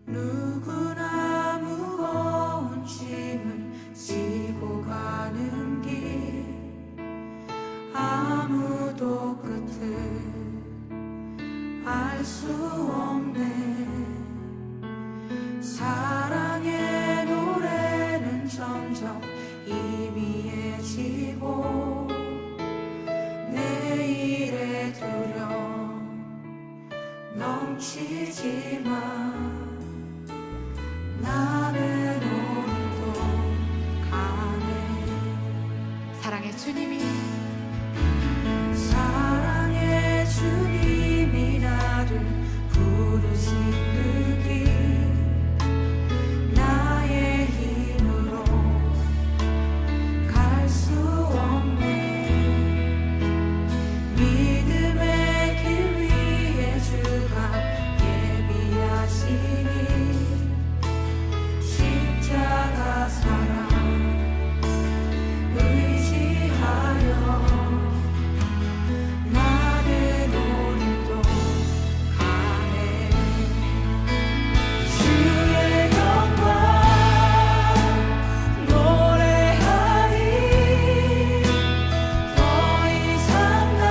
누구나 무거운 짐을 지고 가는 길, 아무도 끝을 알 수 없네. 사랑의 노래는 점점 희미해지고 내일의 두려움 넘치지만 나는 오늘도 가네. 사랑의 주님이 사랑의 주님이 나를 부르신 그 길, 나의 힘으로 갈 수 없네. 믿음의 길 위에 주가 예비하시니 십자가 사랑 의지하여 나는 오늘도 가네. 주의 영광 노래하리. 더 이상 나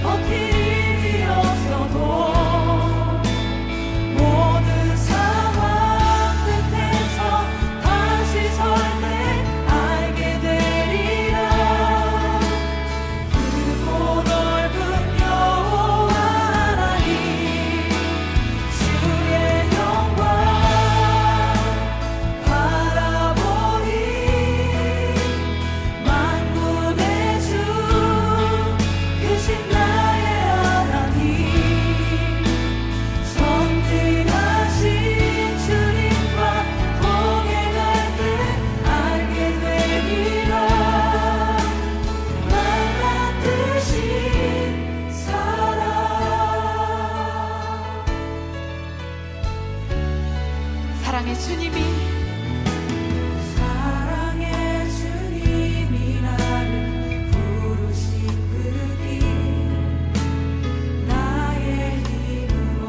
버틸 힘이 없어도 모든 상황 끝에서 다시 설 때 알게 되리라. 크고 넓은 여호와 하나님, 주의 영광 바라보리. 만군의 주 크신 나의 하나님, 전능하신 주님과 동행할 때 알게 되리라. 말란 듯이 사랑. 사랑의 주님이 사랑의 주님이 나를 부르신 그 길, 나의 힘으로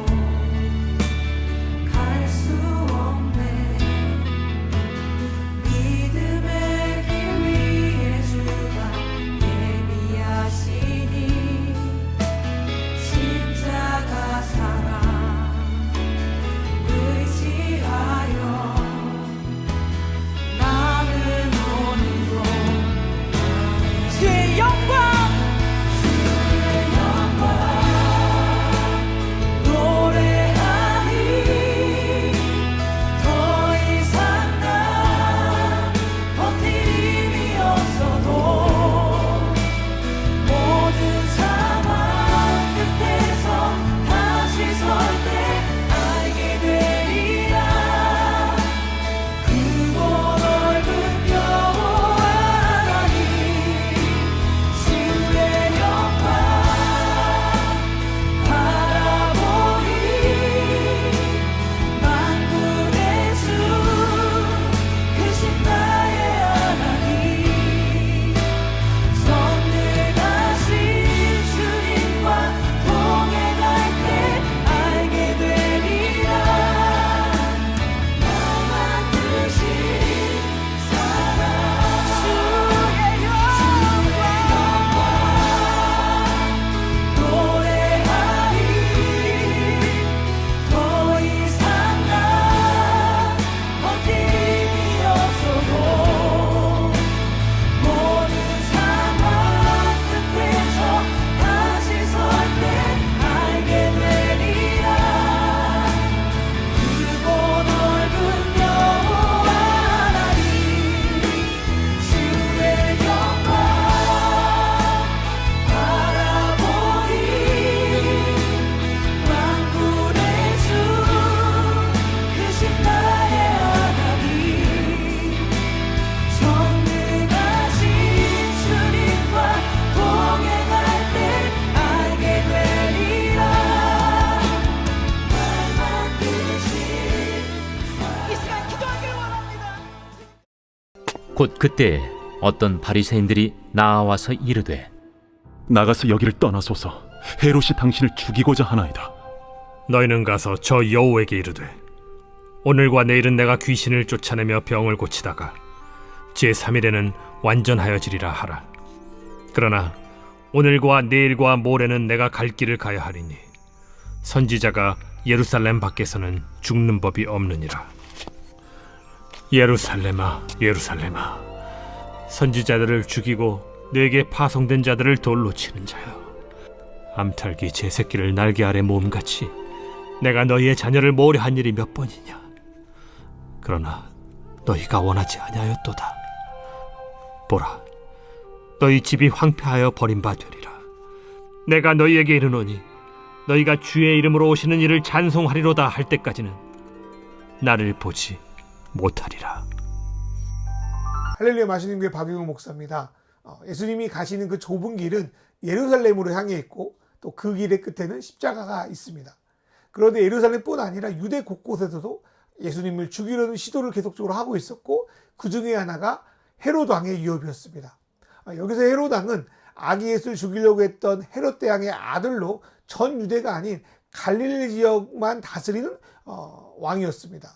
갈 수 없네. 믿음의 길 위에 주가 예비하시니 십자가 사랑 의지하여 곧 그때 어떤 바리새인들이 나와서 이르되 나가서 여기를 떠나소서. 헤롯이 당신을 죽이고자 하나이다. 너희는 가서 저 여호에게 이르되 오늘과 내일은 내가 귀신을 쫓아내며 병을 고치다가 제3일에는 완전하여지리라 하라. 그러나 오늘과 내일과 모레는 내가 갈 길을 가야 하리니 선지자가 예루살렘 밖에서는 죽는 법이 없느니라. 예루살렘아, 예루살렘아, 선지자들을 죽이고 내게 파송된 자들을 돌로 치는 자여, 암탉이 제 새끼를 날개 아래 모음같이 내가 너희의 자녀를 모려한 일이 몇 번이냐. 그러나 너희가 원하지 아니하였도다. 보라, 너희 집이 황폐하여 버림받으리라. 내가 너희에게 이르노니 너희가 주의 이름으로 오시는 이를 찬송하리로다 할 때까지는 나를 보지 못하리라. 할렐루야. 마시는 교회 박용호 목사입니다. 예수님이 가시는 그 좁은 길은 예루살렘으로 향해 있고 또 그 길의 끝에는 십자가가 있습니다. 그런데 예루살렘뿐 아니라 유대 곳곳에서도 예수님을 죽이려는 시도를 계속적으로 하고 있었고, 그 중에 하나가 헤롯 왕의 위협이었습니다. 여기서 헤롯 왕은 아기 예수를 죽이려고 했던 헤롯 대왕의 아들로 전 유대가 아닌 갈릴리 지역만 다스리는 왕이었습니다.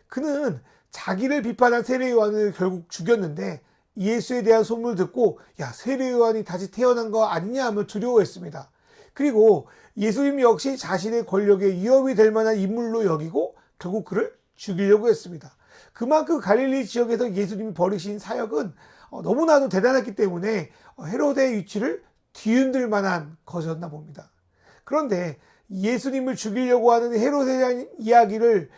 그는 자기를 비판한 세례 요한을 결국 죽였는데, 예수에 대한 소문을 듣고 야, 세례 요한이 다시 태어난 거 아니냐 하며 두려워했습니다. 그리고 예수님 역시 자신의 권력에 위협이 될 만한 인물로 여기고 결국 그를 죽이려고 했습니다. 그만큼 갈릴리 지역에서 예수님이 벌이신 사역은 너무나도 대단했기 때문에 헤롯의 위치를 뒤흔들 만한 것이었나 봅니다. 그런데 예수님을 죽이려고 하는 헤롯에 대한 이야기를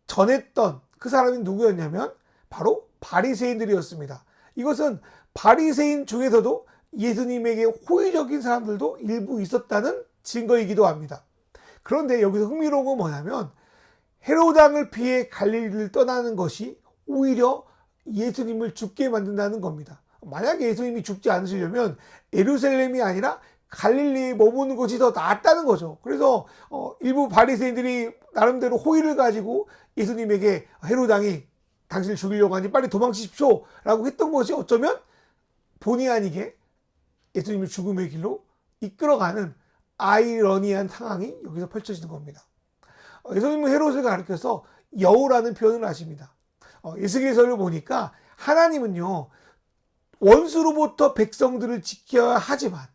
전했던 그 사람이 누구였냐면 바로 바리새인들이었습니다. 이것은 바리새인 중에서도 예수님에게 호의적인 사람들도 일부 있었다는 증거이기도 합니다. 그런데 여기서 흥미로운 건 뭐냐면 헤롯 왕을 피해 갈릴리를 떠나는 것이 오히려 예수님을 죽게 만든다는 겁니다. 만약에 예수님이 죽지 않으시려면 예루살렘이 아니라 갈릴리에 머무는 것이 더 낫다는 거죠. 그래서 일부 바리새인들이 나름대로 호의를 가지고 예수님에게 헤롯 왕이 당신을 죽이려고 하니 빨리 도망치십시오 라고 했던 것이 어쩌면 본의 아니게 예수님을 죽음의 길로 이끌어가는 아이러니한 상황이 여기서 펼쳐지는 겁니다. 예수님은 헤롯을 가리켜서 여우라는 표현을 하십니다. 에스겔서를 보니까 하나님은요, 원수로부터 백성들을 지켜야 하지만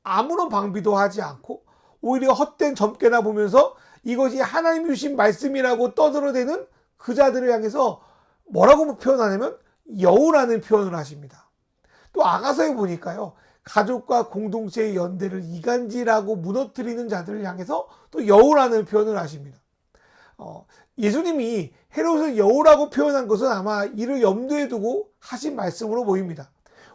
아무런 방비도 하지 않고 오히려 헛된 점괘나 보면서 이것이 하나님이 주신 말씀이라고 떠들어대는 그 자들을 향해서 뭐라고 표현하냐면 여우라는 표현을 하십니다. 또 아가서에 보니까요, 가족과 공동체의 연대를 이간질하고 무너뜨리는 자들을 향해서 또 여우라는 표현을 하십니다. 예수님이 헤롯을 여우라고 표현한 것은 아마 이를 염두에 두고 하신 말씀으로 보입니다.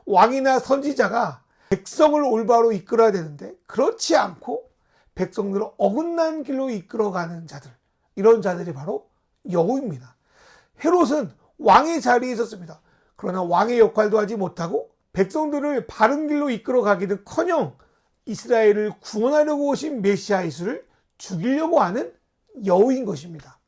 왕이나 선지자가 백성을 올바로 이끌어야 되는데 그렇지 않고 백성들을 어긋난 길로 이끌어가는 자들, 이런 자들이 바로 여우입니다. 헤롯은 왕의 자리에 있었습니다. 그러나 왕의 역할도 하지 못하고 백성들을 바른 길로 이끌어가기는커녕 이스라엘을 구원하려고 오신 메시아 예수를 죽이려고 하는 여우인 것입니다.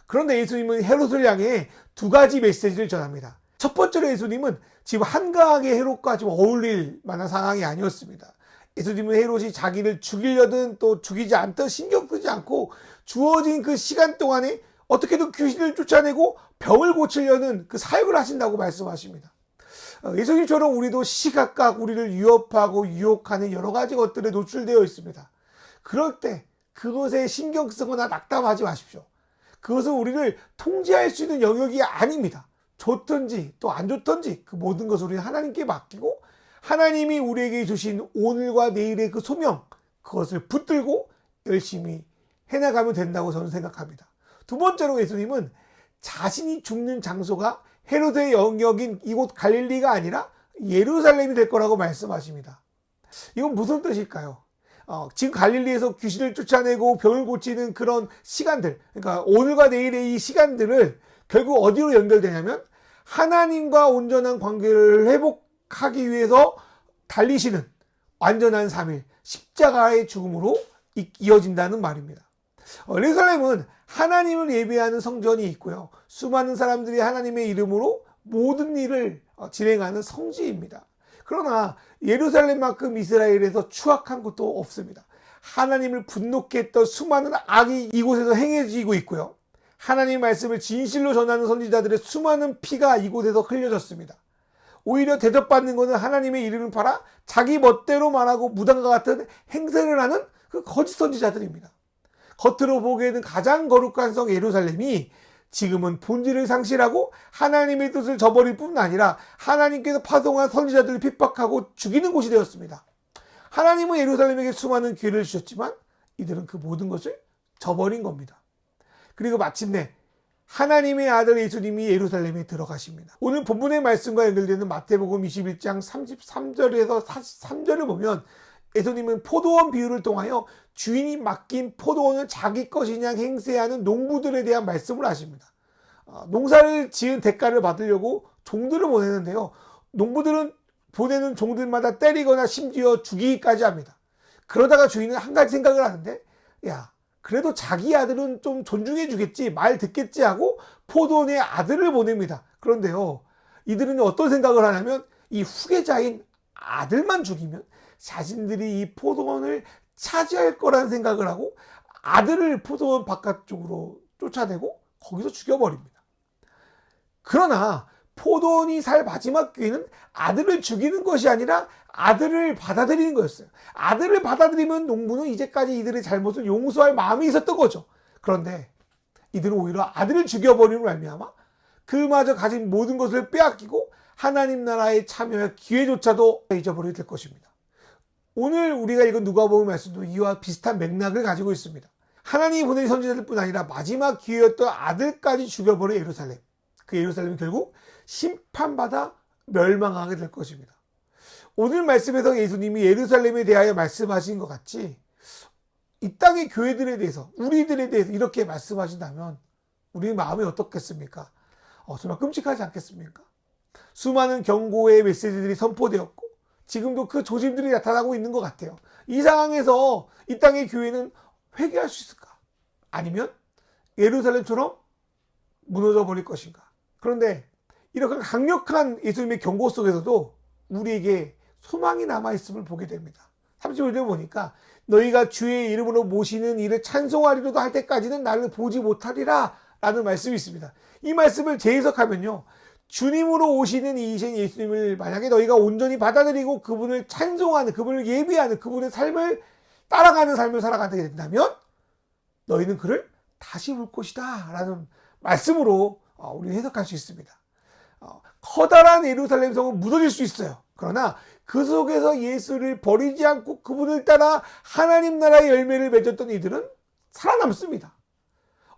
그런데 예수님은 헤롯을 향해 두 가지 메시지를 전합니다. 첫 번째로 예수님은 지금 한가하게 헤롯과 지금 어울릴 만한 상황이 아니었습니다. 예수님은 헤롯이 자기를 죽이려든 또 죽이지 않든 신경 쓰지 않고 주어진 그 시간 동안에 어떻게든 귀신을 쫓아내고 병을 고치려는 그 사역을 하신다고 말씀하십니다. 예수님처럼 우리도 시각각 우리를 위협하고 유혹하는 여러 가지 것들에 노출되어 있습니다. 그럴 때 그것에 신경 쓰거나 낙담하지 마십시오. 그것은 우리를 통제할 수 있는 영역이 아닙니다. 좋든지 또 안 좋든지 그 모든 것을 우리는 하나님께 맡기고 하나님이 우리에게 주신 오늘과 내일의 그 소명, 그것을 붙들고 열심히 해나가면 된다고 저는 생각합니다. 두 번째로 예수님은 자신이 죽는 장소가 헤롯의 영역인 이곳 갈릴리가 아니라 예루살렘이 될 거라고 말씀하십니다. 이건 무슨 뜻일까요? 지금 갈릴리에서 귀신을 쫓아내고 병을 고치는 그런 시간들, 그러니까 오늘과 내일의 이 시간들을 결국 어디로 연결되냐면 하나님과 온전한 관계를 회복하기 위해서 달리시는 완전한 3일 십자가의 죽음으로 이어진다는 말입니다. 예루살렘은 하나님을 예배하는 성전이 있고요, 수많은 사람들이 하나님의 이름으로 모든 일을 진행하는 성지입니다. 그러나 예루살렘만큼 이스라엘에서 추악한 곳도 없습니다. 하나님을 분노케 했던 수많은 악이 이곳에서 행해지고 있고요. 하나님의 말씀을 진실로 전하는 선지자들의 수많은 피가 이곳에서 흘려졌습니다. 오히려 대접받는 것은 하나님의 이름을 팔아 자기 멋대로 말하고 무당과 같은 행세를 하는 그 거짓 선지자들입니다. 겉으로 보기에는 가장 거룩한 성 예루살렘이 지금은 본질을 상실하고 하나님의 뜻을 저버릴 뿐 아니라 하나님께서 파송한 선지자들을 핍박하고 죽이는 곳이 되었습니다. 하나님은 예루살렘에게 수많은 기회를 주셨지만 이들은 그 모든 것을 저버린 겁니다. 그리고 마침내 하나님의 아들 예수님이 예루살렘에 들어가십니다. 오늘 본문의 말씀과 연결되는 마태복음 21장 33절에서 43절을 보면 예수님은 포도원 비유를 통하여 주인이 맡긴 포도원을 자기 것이냐 행세하는 농부들에 대한 말씀을 하십니다. 농사를 지은 대가를 받으려고 종들을 보내는데요. 농부들은 보내는 종들마다 때리거나 심지어 죽이기까지 합니다. 그러다가 주인은 한 가지 생각을 하는데, 야, 그래도 자기 아들은 좀 존중해 주겠지, 말 듣겠지 하고 포도원에 아들을 보냅니다. 그런데요, 이들은 어떤 생각을 하냐면 이 후계자인 아들만 죽이면 자신들이 이 포도원을 차지할 거라는 생각을 하고 아들을 포도원 바깥쪽으로 쫓아내고 거기서 죽여버립니다. 그러나 포도원이 살 마지막 기회는 아들을 죽이는 것이 아니라 아들을 받아들이는 거였어요. 아들을 받아들이면 농부는 이제까지 이들의 잘못을 용서할 마음이 있었던 거죠. 그런데 이들은 오히려 아들을 죽여버리는 말미암아 그마저 가진 모든 것을 빼앗기고 하나님 나라에 참여할 기회조차도 잊어버리게 될 것입니다. 오늘 우리가 읽은 누가복음 말씀도 이와 비슷한 맥락을 가지고 있습니다. 하나님이 보낸 선지자들뿐 아니라 마지막 기회였던 아들까지 죽여버린 예루살렘. 그 예루살렘이 결국 심판받아 멸망하게 될 것입니다. 오늘 말씀에서 예수님이 예루살렘에 대하여 말씀하신 것 같이 이 땅의 교회들에 대해서, 우리들에 대해서 이렇게 말씀하신다면 우리 마음이 어떻겠습니까? 정말 끔찍하지 않겠습니까? 수많은 경고의 메시지들이 선포되었고 지금도 그 조짐들이 나타나고 있는 것 같아요. 이 상황에서 이 땅의 교회는 회개할 수 있을까? 아니면 예루살렘처럼 무너져 버릴 것인가? 그런데 이렇게 강력한 예수님의 경고 속에서도 우리에게 소망이 남아있음을 보게 됩니다. 35절을 보니까 너희가 주의 이름으로 모시는 이를 찬송하리로도 할 때까지는 나를 보지 못하리라 라는 말씀이 있습니다. 이 말씀을 재해석하면요, 주님으로 오시는 이신 예수님을 만약에 너희가 온전히 받아들이고 그분을 찬송하는, 그분을 예배하는, 그분의 삶을 따라가는 삶을 살아가게 된다면 너희는 그를 다시 볼 것이다 라는 말씀으로 우리는 해석할 수 있습니다. 커다란 예루살렘 성은 무너질 수 있어요. 그러나 그 속에서 예수를 버리지 않고 그분을 따라 하나님 나라의 열매를 맺었던 이들은 살아남습니다.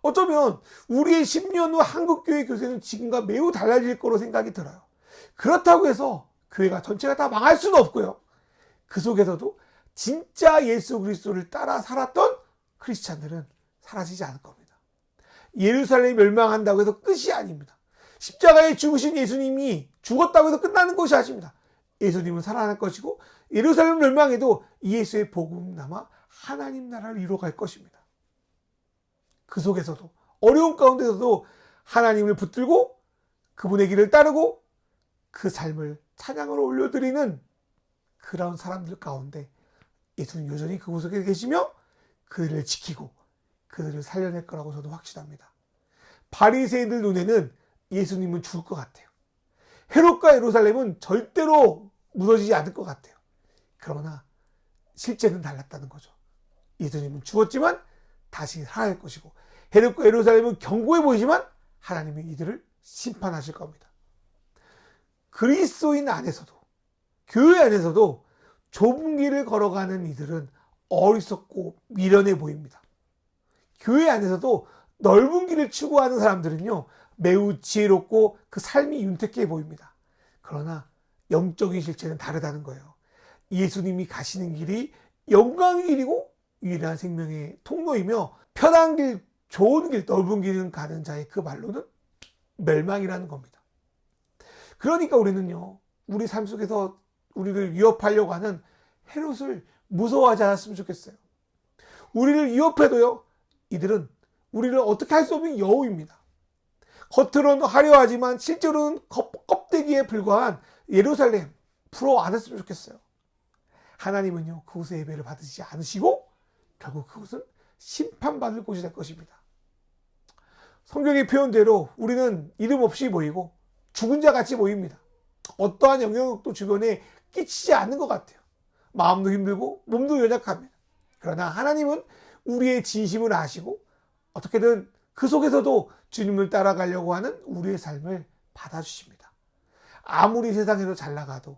어쩌면 우리의 10년 후 한국교회 교세는 지금과 매우 달라질 거로 생각이 들어요. 그렇다고 해서 교회가 전체가 다 망할 수는 없고요. 그 속에서도 진짜 예수 그리스도를 따라 살았던 크리스찬들은 사라지지 않을 겁니다. 예루살렘이 멸망한다고 해서 끝이 아닙니다. 십자가에 죽으신 예수님이 죽었다고 해서 끝나는 것이 아닙니다. 예수님은 살아날 것이고 예루살렘 멸망에도 예수의 복음 남아 하나님 나라를 이루어갈 것입니다. 그 속에서도 어려운 가운데서도 하나님을 붙들고 그분의 길을 따르고 그 삶을 찬양으로 올려드리는 그런 사람들 가운데 예수는 여전히 그곳에 계시며 그들을 지키고 그들을 살려낼 거라고 저도 확신합니다. 바리새인들 눈에는 예수님은 죽을 것 같아요. 헤롯과 예루살렘은 절대로 무너지지 않을 것 같아요. 그러나 실제는 달랐다는 거죠. 예수님은 죽었지만 다시 살아날 것이고 헤롯과 예루살렘은 견고해 보이지만 하나님이 이들을 심판하실 겁니다. 그리스도인 안에서도, 교회 안에서도 좁은 길을 걸어가는 이들은 어리석고 미련해 보입니다. 교회 안에서도 넓은 길을 추구하는 사람들은요, 매우 지혜롭고 그 삶이 윤택해 보입니다. 그러나 영적인 실체는 다르다는 거예요. 예수님이 가시는 길이 영광의 길이고 유일한 생명의 통로이며 편한 길, 좋은 길, 넓은 길을 가는 자의 그 말로는 멸망이라는 겁니다. 그러니까 우리는요, 우리 삶 속에서 우리를 위협하려고 하는 헤롯을 무서워하지 않았으면 좋겠어요. 우리를 위협해도요, 이들은 우리를 어떻게 할 수 없는 여우입니다. 겉으로는 화려하지만 실제로는 껍데기에 불과한 예루살렘 부러워 안 했으면 좋겠어요. 하나님은요, 그곳의 예배를 받으시지 않으시고 결국 그곳은 심판받을 곳이 될 것입니다. 성경의 표현대로 우리는 이름 없이 모이고 죽은 자 같이 모입니다. 어떠한 영향력도 주변에 끼치지 않는 것 같아요. 마음도 힘들고 몸도 연약합니다. 그러나 하나님은 우리의 진심을 아시고 어떻게든 그 속에서도 주님을 따라가려고 하는 우리의 삶을 받아주십니다. 아무리 세상에서 잘 나가도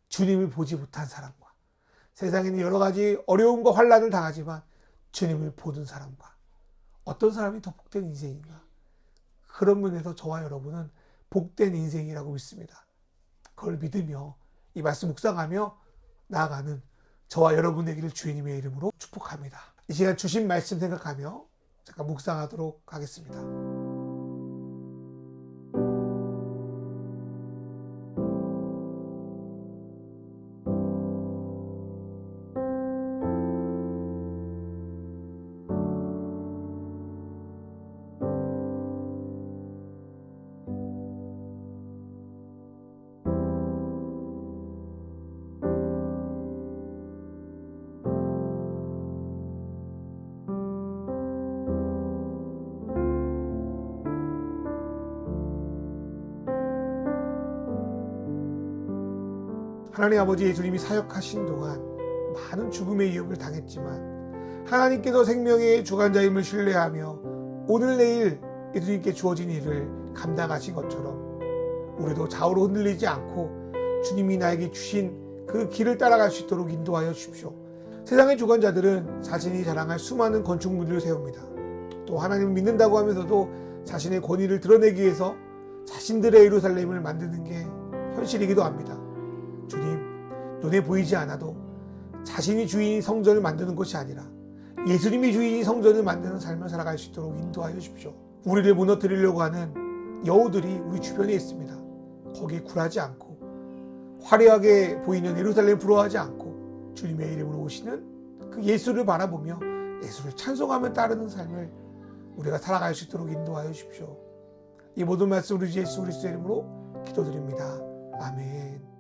주님을 보지 못한 사람과 세상에는 여러 가지 어려움과 환난을 당하지만 주님을 보는 사람과 어떤 사람이 더 복된 인생인가? 그런 면에서 저와 여러분은 복된 인생이라고 믿습니다. 그걸 믿으며 이 말씀 묵상하며 나아가는 저와 여러분 되기를 주님의 이름으로 축복합니다. 이 시간 주신 말씀 생각하며 잠깐 묵상하도록 하겠습니다. 하나님 아버지 예수님이 사역하신 동안 많은 죽음의 위협을 당했지만 하나님께서 생명의 주관자임을 신뢰하며 오늘 내일 예수님께 주어진 일을 감당하신 것처럼 우리도 좌우로 흔들리지 않고 주님이 나에게 주신 그 길을 따라갈 수 있도록 인도하여 주십시오. 세상의 주관자들은 자신이 자랑할 수많은 건축물들을 세웁니다. 또 하나님을 믿는다고 하면서도 자신의 권위를 드러내기 위해서 자신들의 예루살렘을 만드는 게 현실이기도 합니다. 주님, 눈에 보이지 않아도 자신이 주인이 성전을 만드는 것이 아니라 예수님이 주인이 성전을 만드는 삶을 살아갈 수 있도록 인도하여 주십시오. 우리를 무너뜨리려고 하는 여우들이 우리 주변에 있습니다. 거기에 굴하지 않고 화려하게 보이는 예루살렘 부러워하지 않고 주님의 이름으로 오시는 그 예수를 바라보며 예수를 찬송하며 따르는 삶을 우리가 살아갈 수 있도록 인도하여 주십시오. 이 모든 말씀 우리 주 예수 그리스도의 이름으로 기도드립니다. 아멘.